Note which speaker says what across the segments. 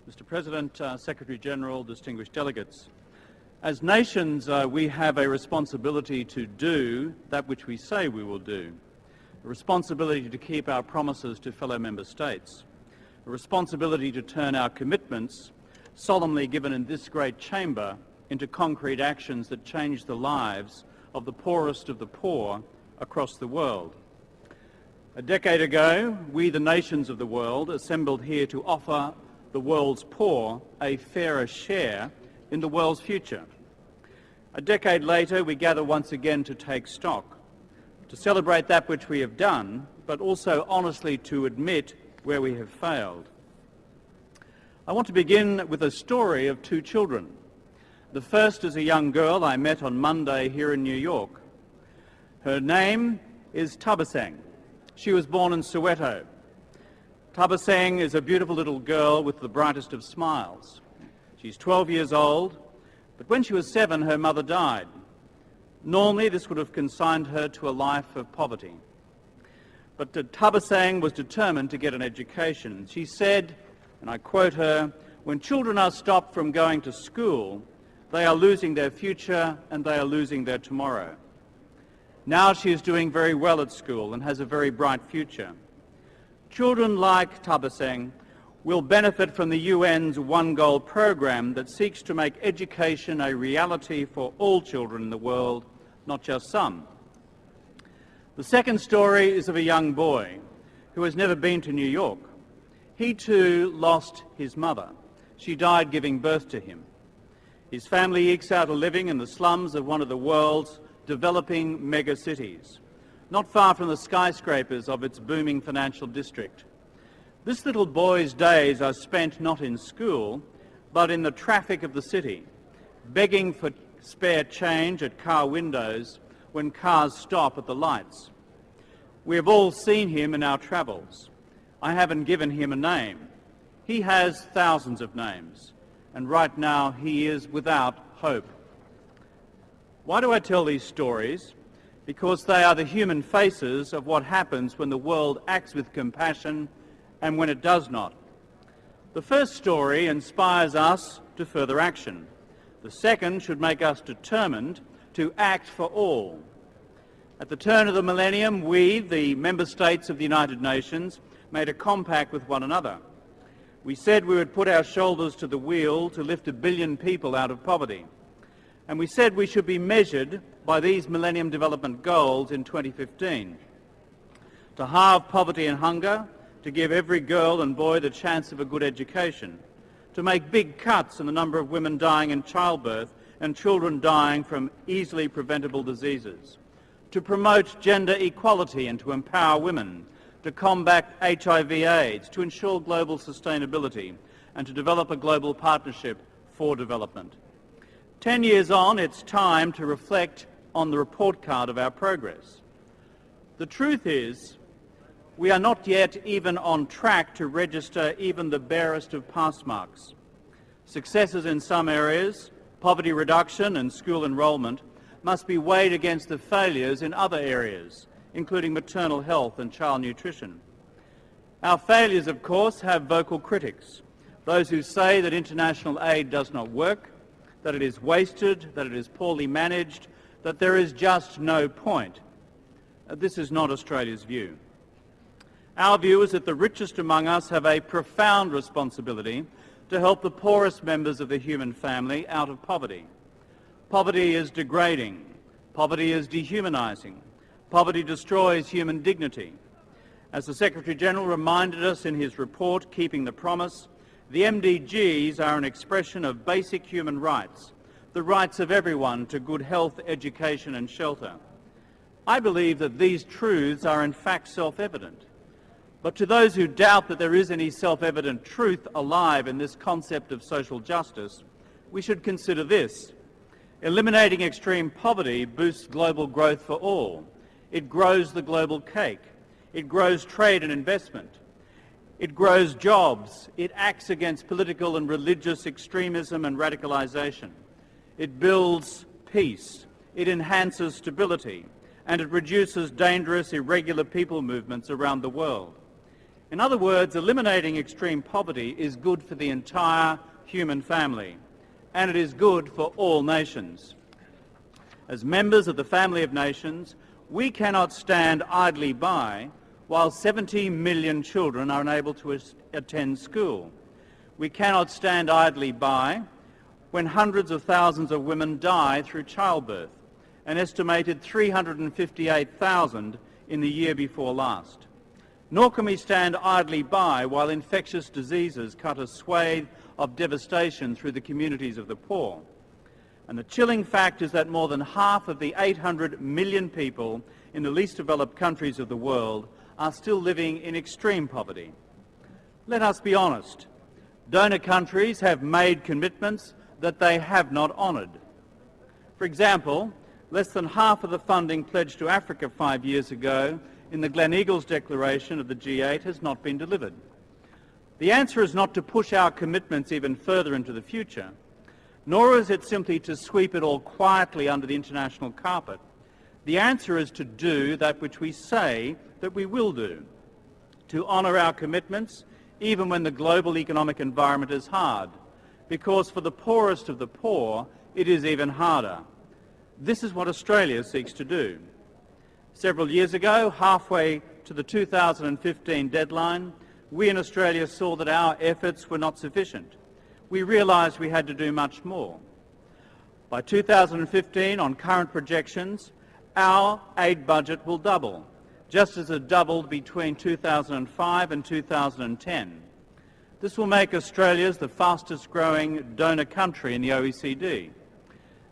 Speaker 1: Mr. President, Secretary-General, distinguished delegates. As nations, we have a responsibility to do that which we say we will do, a responsibility to keep our promises to fellow member states, a responsibility to turn our commitments, solemnly given in this great chamber, into concrete actions that change the lives of the poorest of the poor across the world. A decade ago, we, the nations of the world, assembled here to offer the world's poor a fairer share in the world's future. A decade later, we gather once again to take stock, to celebrate that which we have done, but also honestly to admit where we have failed. I want to begin with a story of two children. The first is a young girl I met on Monday here in New York. Her name is Tabasang. She was born in Soweto. Tabasang is a beautiful little girl with the brightest of smiles. She's 12 years old, but when she was 7, her mother died. Normally, this would have consigned her to a life of poverty. But Tabasang was determined to get an education. She said, and I quote her, "When children are stopped from going to school, they are losing their future and they are losing their tomorrow." Now she is doing very well at school and has a very bright future. Children like Tabasang will benefit from the UN's One Goal program that seeks to make education a reality for all children in the world, not just some. The second story is of a young boy who has never been to New York. He too lost his mother. She died giving birth to him. His family ekes out a living in the slums of one of the world's developing megacities, not far from the skyscrapers of its booming financial district. This little boy's days are spent not in school, but in the traffic of the city, begging for spare change at car windows when cars stop at the lights. We have all seen him in our travels. I haven't given him a name. He has thousands of names, and right now he is without hope. Why do I tell these stories? Because they are the human faces of what happens when the world acts with compassion and when it does not. The first story inspires us to further action. The second should make us determined to act for all. At the turn of the millennium, we, the member states of the United Nations, made a compact with one another. We said we would put our shoulders to the wheel to lift 1 billion people out of poverty. And we said we should be measured by these Millennium Development Goals in 2015. To halve poverty and hunger, to give every girl and boy the chance of a good education, to make big cuts in the number of women dying in childbirth and children dying from easily preventable diseases, to promote gender equality and to empower women, to combat HIV/AIDS, to ensure global sustainability, and to develop a global partnership for development. 10 years on, it's time to reflect on the report card of our progress. The truth is, we are not yet even on track to register even the barest of pass marks. Successes in some areas, poverty reduction and school enrolment, must be weighed against the failures in other areas, including maternal health and child nutrition. Our failures, of course, have vocal critics, those who say that international aid does not work, that it is wasted, that it is poorly managed, that there is just no point. This is not Australia's view. Our view is that the richest among us have a profound responsibility to help the poorest members of the human family out of poverty. Poverty is degrading. Poverty is dehumanising. Poverty destroys human dignity. As the Secretary-General reminded us in his report, Keeping the Promise, the MDGs are an expression of basic human rights, the rights of everyone to good health, education and shelter. I believe that these truths are in fact self-evident. But to those who doubt that there is any self-evident truth alive in this concept of social justice, we should consider this. Eliminating extreme poverty boosts global growth for all. It grows the global cake. It grows trade and investment. It grows jobs. It acts against political and religious extremism and radicalisation. It builds peace. It enhances stability. And it reduces dangerous, irregular people movements around the world. In other words, eliminating extreme poverty is good for the entire human family, and it is good for all nations. As members of the family of nations, we cannot stand idly by while 70 million children are unable to attend school. We cannot stand idly by when hundreds of thousands of women die through childbirth, an estimated 358,000 in the year before last. Nor can we stand idly by while infectious diseases cut a swathe of devastation through the communities of the poor. And the chilling fact is that more than half of the 800 million people in the least developed countries of the world are still living in extreme poverty. Let us be honest. Donor countries have made commitments that they have not honoured. For example, less than half of the funding pledged to Africa 5 years ago in the Gleneagles Declaration of the G8 has not been delivered. The answer is not to push our commitments even further into the future, nor is it simply to sweep it all quietly under the international carpet. The answer is to do that which we say that we will do, to honour our commitments even when the global economic environment is hard, because for the poorest of the poor it is even harder. This is what Australia seeks to do. Several years ago, halfway to the 2015 deadline, we in Australia saw that our efforts were not sufficient. We realised we had to do much more. By 2015, on current projections, our aid budget will double, just as it doubled between 2005 and 2010. This will make Australia the fastest growing donor country in the OECD.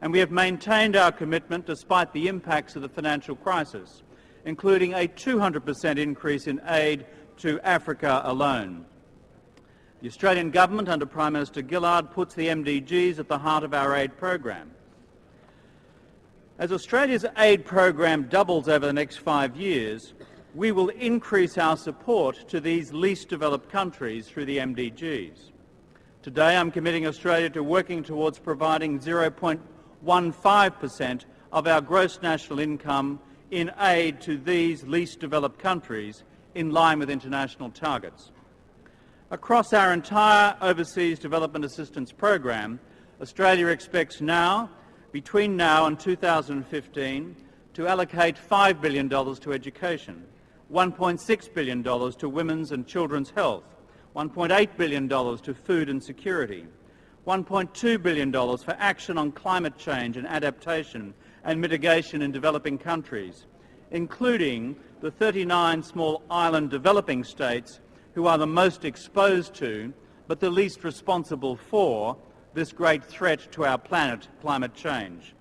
Speaker 1: And we have maintained our commitment despite the impacts of the financial crisis, including a 200% increase in aid to Africa alone. The Australian Government under Prime Minister Gillard puts the MDGs at the heart of our aid program. As Australia's aid program doubles over the next 5 years, we will increase our support to these least developed countries through the MDGs. Today I'm committing Australia to working towards providing 0.15% of our gross national income in aid to these least developed countries in line with international targets. Across our entire overseas development assistance program, Australia expects between now and 2015, to allocate $5 billion to education, $1.6 billion to women's and children's health, $1.8 billion to food and security, $1.2 billion for action on climate change and adaptation and mitigation in developing countries, including the 39 small island developing states who are the most exposed to, but the least responsible for, this great threat to our planet, climate change.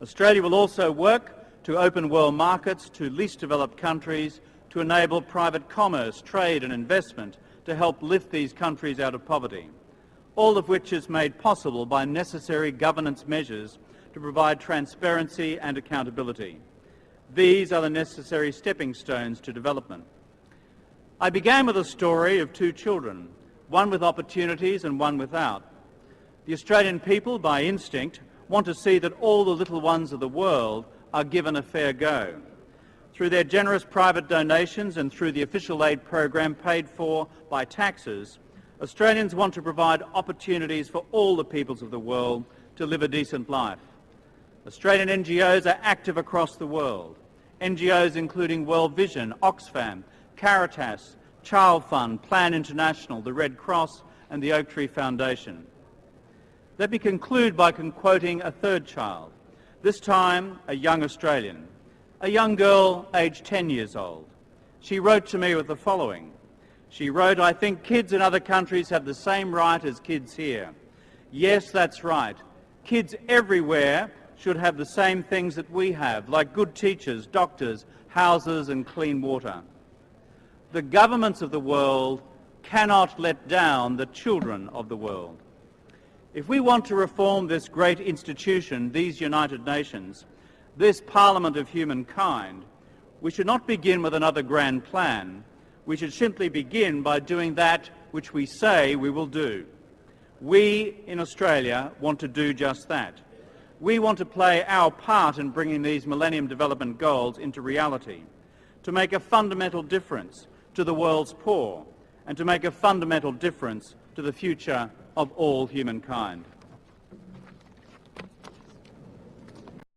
Speaker 1: Australia will also work to open world markets to least developed countries to enable private commerce, trade and investment to help lift these countries out of poverty, all of which is made possible by necessary governance measures to provide transparency and accountability. These are the necessary stepping stones to development. I began with a story of two children, one with opportunities and one without. The Australian people, by instinct, want to see that all the little ones of the world are given a fair go. Through their generous private donations and through the official aid program paid for by taxes, Australians want to provide opportunities for all the peoples of the world to live a decent life. Australian NGOs are active across the world. NGOs including World Vision, Oxfam, Caritas, Child Fund, Plan International, the Red Cross and the Oak Tree Foundation. Let me conclude by quoting a third child, this time a young Australian, a young girl aged 10 years old. She wrote to me with the following. She wrote, "I think kids in other countries have the same right as kids here. Yes, that's right. Kids everywhere should have the same things that we have, like good teachers, doctors, houses and clean water." The governments of the world cannot let down the children of the world. If we want to reform this great institution, these United Nations, this Parliament of humankind, we should not begin with another grand plan. We should simply begin by doing that which we say we will do. We in Australia want to do just that. We want to play our part in bringing these Millennium Development Goals into reality, to make a fundamental difference, to the world's poor and to make a fundamental difference to the future of all humankind.